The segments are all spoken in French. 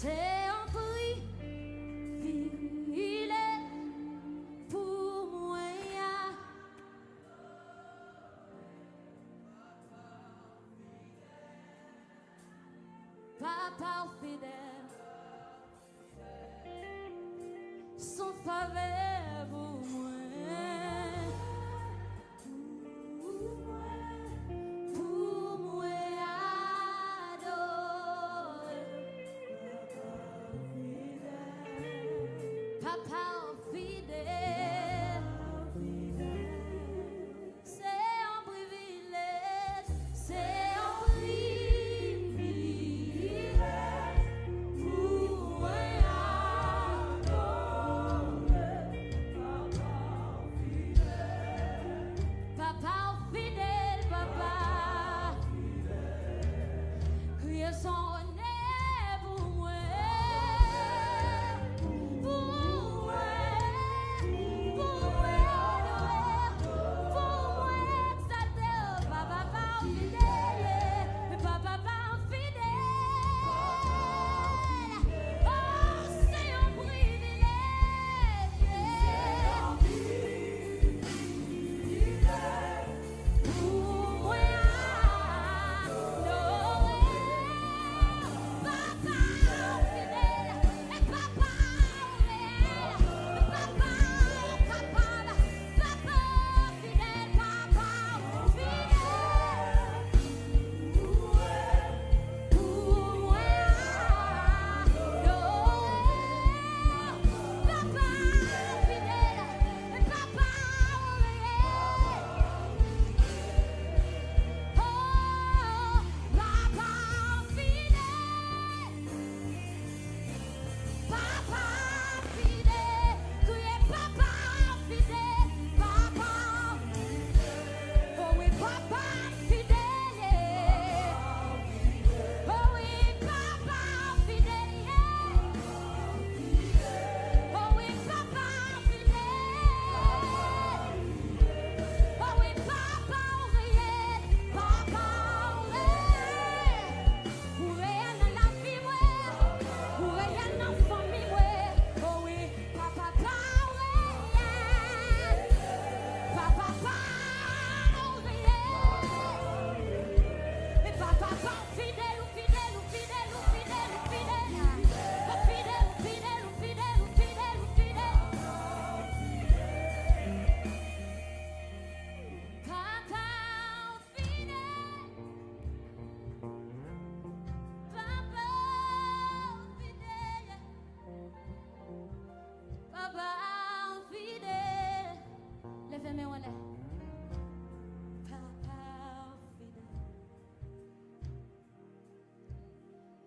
C'est un prix, il est pour moi. Papa fidèle, son faveur pour moi. Papa fidèle, c'est un privilège, c'est un privilège pour moi Papa fidèle, papa, crier son honneur pour moi.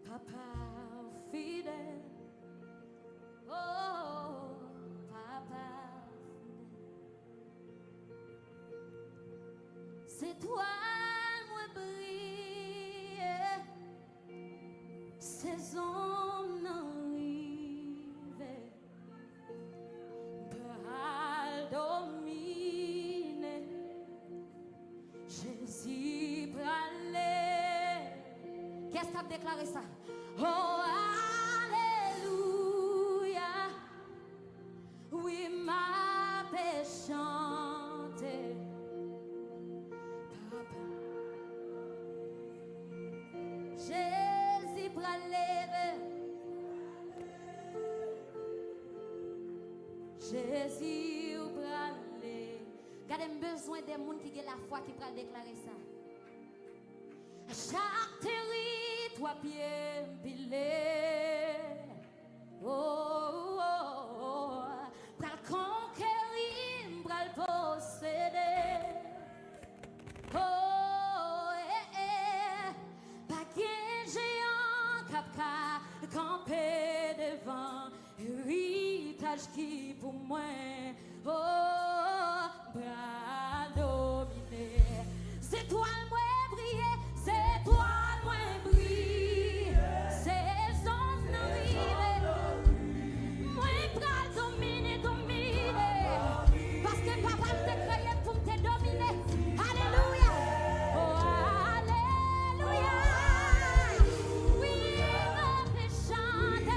Papa fidèle, oh papa fidèle, c'est toi moi brille, saison n'arrive, bral domine, Jésus bralé. Qu'est-ce qu'a déclaré ça? Oh, alléluia, oui, ma paix chante, papa, Jésus pralève, Jésus pralève. Gardez besoin des gens qui ont la foi qui prennent déclarer ça. Chaque territoire bien pilé, oh, oh, oh, pral conquérir, pral posséder, oh, pas qu'un géant capca camper devant, héritage qui pour moi, oh, pral dominer, c'est toi moi briller. C'est toi, moi, brille, c'est son arrivée. Moi, pral dominer, parce que papa t'a créé pour te dominer. Alléluia, oh, alléluia. Oui, ma paix chante,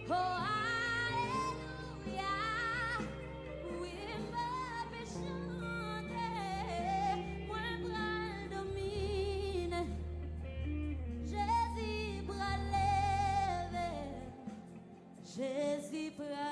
Oh, alléluia. Oui, m'a fait chanter. Moi, bral domine. Jésus, bral levé. Jésus, bral